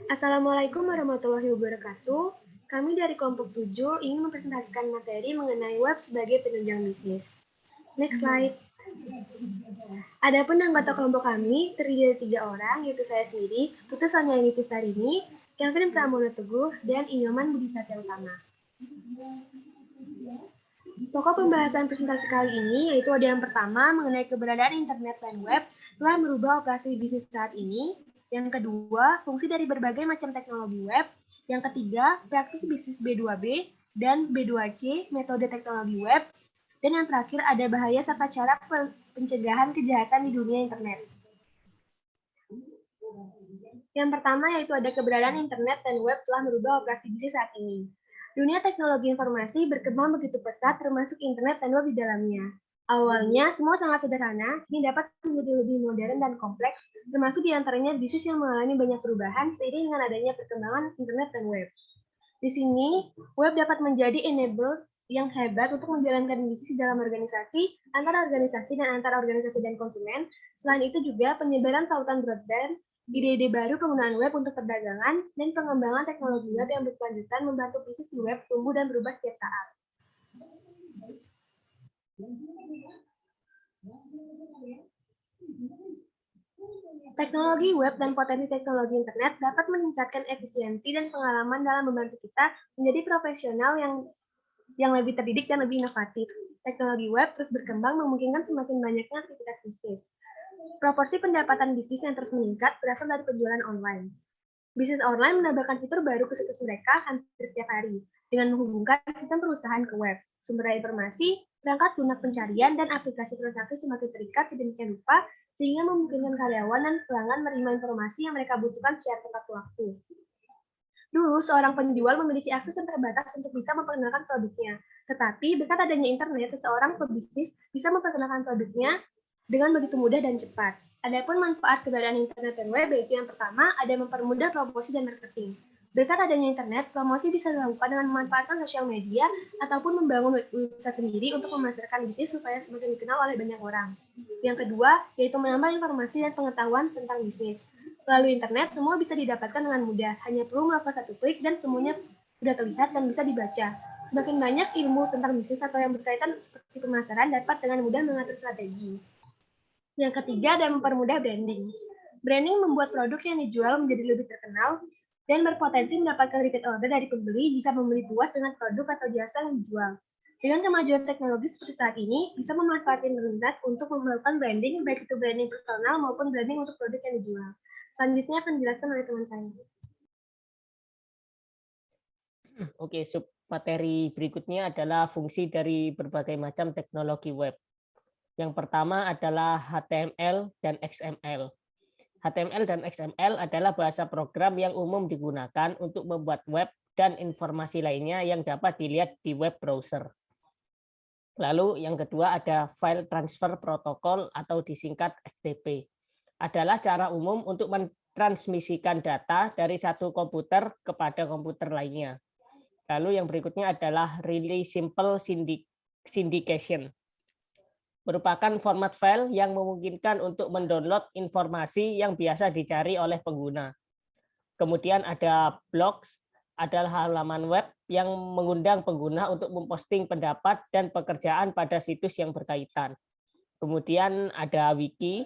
Assalamualaikum warahmatullahi wabarakatuh. Kami dari kelompok 7 ingin mempresentasikan materi mengenai web sebagai penunjang bisnis. Next slide. Adapun anggota kelompok kami terdiri dari 3 orang, yaitu saya sendiri, Putu Sanyani Pisarini, Kelvin Pramono Teguh, dan Inyoman Budi Satya Utama. Pokok pembahasan presentasi kali ini yaitu ada yang pertama mengenai keberadaan internet dan web telah merubah operasi bisnis saat ini. Yang kedua, fungsi dari berbagai macam teknologi web. Yang ketiga, praktik bisnis B2B dan B2C, metode teknologi web. Dan yang terakhir, ada bahaya serta cara pencegahan kejahatan di dunia internet. Yang pertama yaitu ada keberadaan internet dan web telah merubah operasi bisnis saat ini. Dunia teknologi informasi berkembang begitu pesat, termasuk internet dan web di dalamnya. Awalnya, semua sangat sederhana, kini dapat menjadi lebih modern dan kompleks, termasuk diantaranya bisnis yang mengalami banyak perubahan seiring dengan adanya perkembangan internet dan web. Di sini, web dapat menjadi enabler yang hebat untuk menjalankan bisnis dalam organisasi, antar organisasi dan antar organisasi dan konsumen. Selain itu juga penyebaran tautan broadband, ide-ide baru penggunaan web untuk perdagangan, dan pengembangan teknologi web yang berkelanjutan membantu bisnis di web tumbuh dan berubah setiap saat. Teknologi web dan potensi teknologi internet dapat meningkatkan efisiensi dan pengalaman dalam membantu kita menjadi profesional yang lebih terdidik dan lebih inovatif. Teknologi web terus berkembang memungkinkan semakin banyaknya aktivitas bisnis. Proporsi pendapatan bisnis yang terus meningkat berasal dari penjualan online. Bisnis online menambahkan fitur baru ke situs mereka hampir setiap hari, dengan menghubungkan sistem perusahaan ke web. Sumber informasi, perangkat lunak pencarian, dan aplikasi transaksi semakin terikat sedemikian rupa, sehingga memungkinkan karyawan dan pelanggan menerima informasi yang mereka butuhkan secara tepat waktu. Dulu, seorang penjual memiliki akses yang terbatas untuk bisa memperkenalkan produknya. Tetapi, berkat adanya internet, seseorang pebisnis bisa memperkenalkan produknya dengan begitu mudah dan cepat. Adapun manfaat keberadaan internet dan web yaitu yang pertama, ada mempermudah promosi dan marketing. Berkat adanya internet, promosi bisa dilakukan dengan memanfaatkan sosial media ataupun membangun website sendiri untuk memasarkan bisnis supaya semakin dikenal oleh banyak orang. Yang kedua, yaitu menambah informasi dan pengetahuan tentang bisnis. Melalui internet, semua bisa didapatkan dengan mudah. Hanya perlu melakukan satu klik dan semuanya sudah terlihat dan bisa dibaca. Semakin banyak ilmu tentang bisnis atau yang berkaitan seperti pemasaran dapat dengan mudah mengatur strategi. Yang ketiga, dan mempermudah branding. Branding membuat produk yang dijual menjadi lebih terkenal dan berpotensi mendapatkan repeat order dari pembeli jika membeli puas dengan produk atau jasa yang dijual. Dengan kemajuan teknologi seperti saat ini, bisa memanfaatkan internet untuk melakukan branding, baik itu branding personal maupun branding untuk produk yang dijual. Selanjutnya akan dijelaskan oleh teman saya. Oke, submateri berikutnya adalah fungsi dari berbagai macam teknologi web. Yang pertama adalah HTML dan XML. HTML dan XML adalah bahasa program yang umum digunakan untuk membuat web dan informasi lainnya yang dapat dilihat di web browser. Lalu yang kedua ada File Transfer Protocol atau disingkat FTP. Adalah cara umum untuk mentransmisikan data dari satu komputer kepada komputer lainnya. Lalu yang berikutnya adalah Really Simple Syndication. Merupakan format file yang memungkinkan untuk mendownload informasi yang biasa dicari oleh pengguna. Kemudian ada blogs, adalah halaman web yang mengundang pengguna untuk memposting pendapat dan pekerjaan pada situs yang berkaitan. Kemudian ada wiki,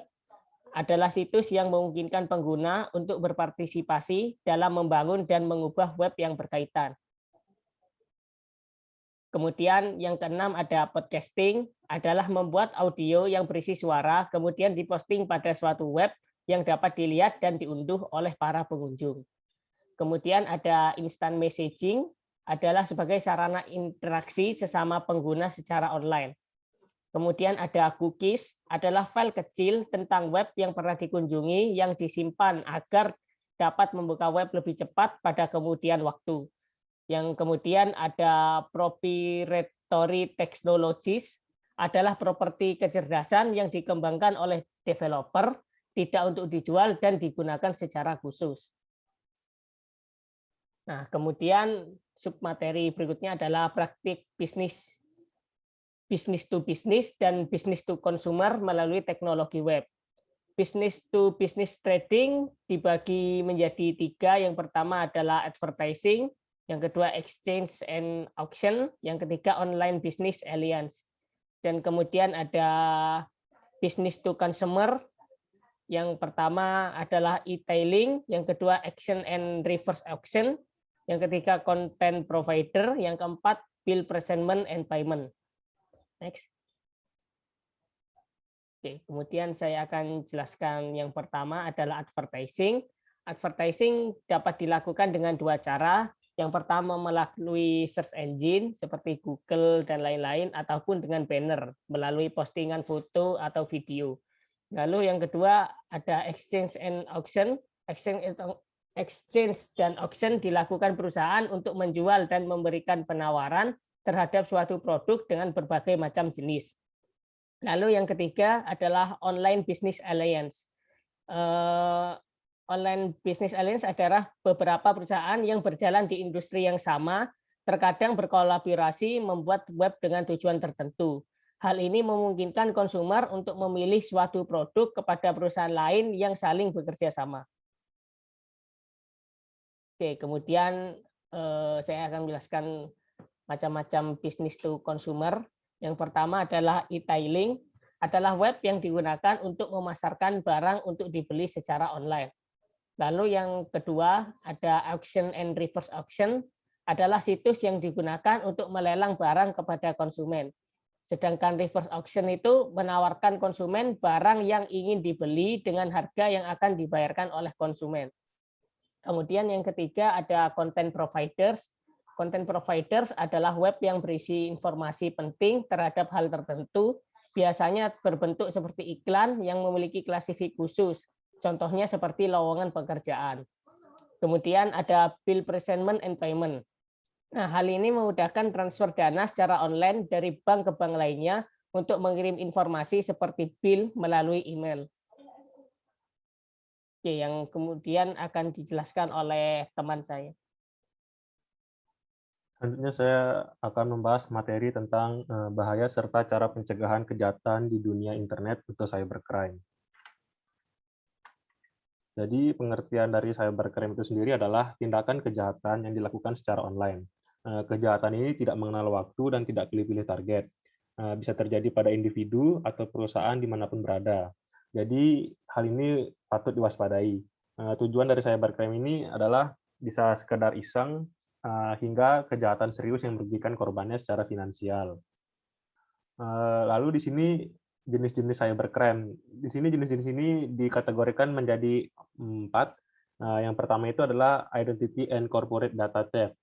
adalah situs yang memungkinkan pengguna untuk berpartisipasi dalam membangun dan mengubah web yang berkaitan. Kemudian yang keenam ada podcasting, adalah membuat audio yang berisi suara, kemudian diposting pada suatu web yang dapat dilihat dan diunduh oleh para pengunjung. Kemudian ada instant messaging, adalah sebagai sarana interaksi sesama pengguna secara online. Kemudian ada cookies, adalah file kecil tentang web yang pernah dikunjungi yang disimpan agar dapat membuka web lebih cepat pada kemudian waktu. Yang kemudian ada proprietary technologies, adalah properti kecerdasan yang dikembangkan oleh developer, tidak untuk dijual dan digunakan secara khusus. Nah, kemudian submateri berikutnya adalah praktik bisnis to business dan business to consumer melalui teknologi web. business to business trading dibagi menjadi 3. Yang pertama adalah advertising, yang kedua exchange and auction, yang ketiga online business alliance. Dan kemudian ada business to consumer, yang pertama adalah e-tailing, yang kedua auction and reverse auction, yang ketiga content provider, yang keempat bill presentment and payment. Next. Oke, kemudian saya akan jelaskan yang pertama adalah advertising. Advertising dapat dilakukan dengan 2 cara. Yang pertama melalui search engine seperti Google dan lain-lain, ataupun dengan banner melalui postingan foto atau video. Lalu yang kedua ada exchange and auction. Exchange dan auction dilakukan perusahaan untuk menjual dan memberikan penawaran terhadap suatu produk dengan berbagai macam jenis. Lalu yang ketiga adalah online business alliance. Online business alliance adalah beberapa perusahaan yang berjalan di industri yang sama, terkadang berkolaborasi membuat web dengan tujuan tertentu. Hal ini memungkinkan konsumer untuk memilih suatu produk kepada perusahaan lain yang saling bekerja sama. Oke, kemudian saya akan menjelaskan macam-macam business to consumer. Yang pertama adalah e-tailing, adalah web yang digunakan untuk memasarkan barang untuk dibeli secara online. Lalu yang kedua ada auction and reverse auction, adalah situs yang digunakan untuk melelang barang kepada konsumen. Sedangkan reverse auction itu menawarkan konsumen barang yang ingin dibeli dengan harga yang akan dibayarkan oleh konsumen. Kemudian yang ketiga ada content providers. Content providers adalah web yang berisi informasi penting terhadap hal tertentu, biasanya berbentuk seperti iklan yang memiliki klasifikasi khusus, contohnya seperti lowongan pekerjaan. Kemudian ada bill presentment and payment. Nah, hal ini memudahkan transfer dana secara online dari bank ke bank lainnya untuk mengirim informasi seperti bill melalui email. Oke, yang kemudian akan dijelaskan oleh teman saya. Selanjutnya saya akan membahas materi tentang bahaya serta cara pencegahan kejahatan di dunia internet atau cybercrime. Jadi pengertian dari cybercrime itu sendiri adalah tindakan kejahatan yang dilakukan secara online. Kejahatan ini tidak mengenal waktu dan tidak pilih-pilih target. Bisa terjadi pada individu atau perusahaan dimanapun berada. Jadi hal ini patut diwaspadai. Tujuan dari cybercrime ini adalah bisa sekedar iseng, hingga kejahatan serius yang merugikan korbannya secara finansial. Lalu di sini jenis-jenis cybercrime. Di sini jenis-jenis ini dikategorikan menjadi 4. Yang pertama itu adalah identity and corporate data theft.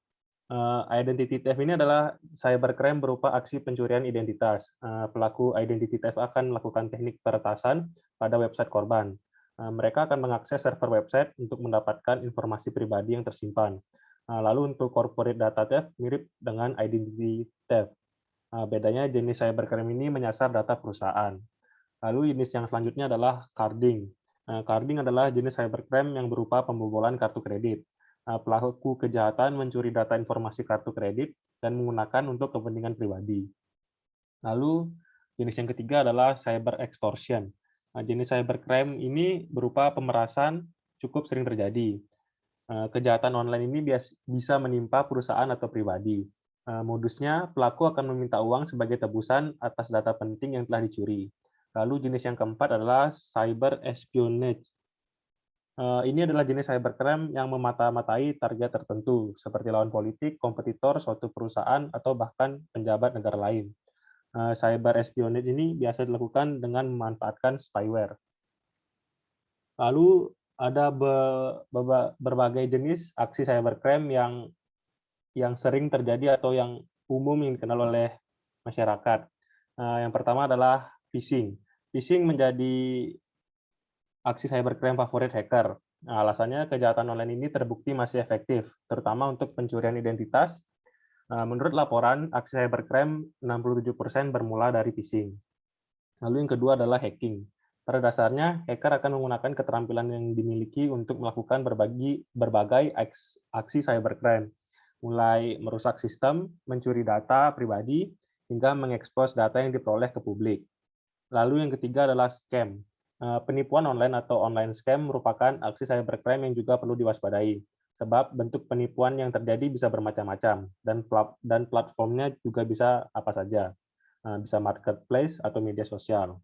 Identity theft ini adalah cybercrime berupa aksi pencurian identitas. Pelaku identity theft akan melakukan teknik peretasan pada website korban. Mereka akan mengakses server website untuk mendapatkan informasi pribadi yang tersimpan. Lalu untuk corporate data theft mirip dengan identity theft. Bedanya jenis cybercrime ini menyasar data perusahaan. Lalu jenis yang selanjutnya adalah carding. Carding adalah jenis cybercrime yang berupa pembobolan kartu kredit. Pelaku kejahatan mencuri data informasi kartu kredit dan menggunakan untuk kepentingan pribadi. Lalu jenis yang ketiga adalah cyber extortion. Jenis cybercrime ini berupa pemerasan cukup sering terjadi. Kejahatan online ini bisa menimpa perusahaan atau pribadi. Modusnya, pelaku akan meminta uang sebagai tebusan atas data penting yang telah dicuri. Lalu jenis yang keempat adalah cyber espionage. Ini adalah jenis cybercrime yang memata-matai target tertentu, seperti lawan politik, kompetitor, suatu perusahaan, atau bahkan penjabat negara lain. Cyber espionage ini biasa dilakukan dengan memanfaatkan spyware. Lalu ada berbagai jenis aksi cybercrime yang sering terjadi atau yang umum yang dikenal oleh masyarakat. Yang pertama adalah phishing. Phishing menjadi aksi cybercrime favorit hacker. Alasannya kejahatan online ini terbukti masih efektif, terutama untuk pencurian identitas. Menurut laporan, aksi cybercrime 67% bermula dari phishing. Lalu yang kedua adalah hacking. Pada dasarnya, hacker akan menggunakan keterampilan yang dimiliki untuk melakukan berbagai aksi cybercrime, mulai merusak sistem, mencuri data pribadi, hingga mengekspos data yang diperoleh ke publik. Lalu yang ketiga adalah scam. Penipuan online atau online scam merupakan aksi cybercrime yang juga perlu diwaspadai, sebab bentuk penipuan yang terjadi bisa bermacam-macam, dan platformnya juga bisa apa saja, bisa marketplace atau media sosial.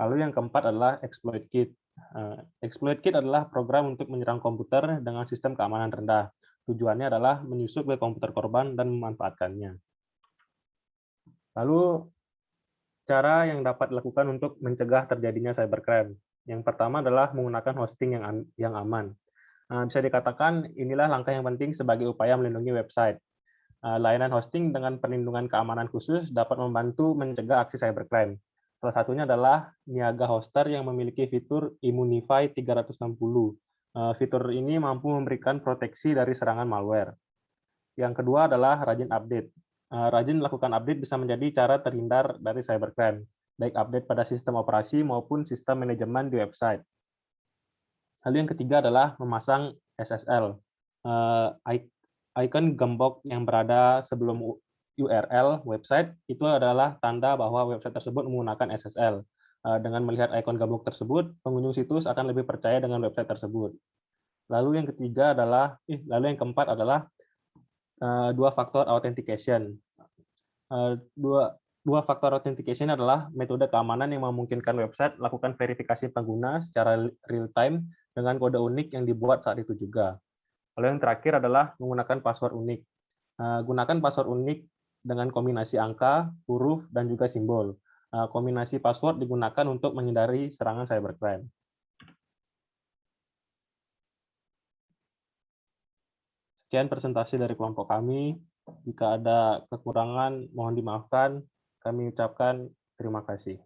Lalu yang keempat adalah exploit kit. Exploit kit adalah program untuk menyerang komputer dengan sistem keamanan rendah. Tujuannya adalah menyusup ke komputer korban dan memanfaatkannya. Lalu cara yang dapat dilakukan untuk mencegah terjadinya cybercrime. Yang pertama adalah menggunakan hosting yang aman. Bisa dikatakan inilah langkah yang penting sebagai upaya melindungi website. Layanan hosting dengan perlindungan keamanan khusus dapat membantu mencegah aksi cybercrime. Salah satunya adalah Niaga Hoster yang memiliki fitur Immunify 360. Fitur ini mampu memberikan proteksi dari serangan malware. Yang kedua adalah rajin update. Rajin melakukan update bisa menjadi cara terhindar dari cybercrime, baik update pada sistem operasi maupun sistem manajemen di website. Lalu yang ketiga adalah memasang SSL. Icon gembok yang berada sebelum URL website itu adalah tanda bahwa website tersebut menggunakan SSL. Dengan melihat ikon gembok tersebut, pengunjung situs akan lebih percaya dengan website tersebut. Lalu yang keempat adalah dua faktor authentication. Dua faktor authentication adalah metode keamanan yang memungkinkan website melakukan verifikasi pengguna secara real time dengan kode unik yang dibuat saat itu juga. Lalu yang terakhir adalah menggunakan password unik. Gunakan password unik dengan kombinasi angka, huruf, dan juga simbol. Kombinasi password digunakan untuk menghindari serangan cybercrime. Sekian presentasi dari kelompok kami. Jika ada kekurangan, mohon dimaafkan. Kami ucapkan terima kasih.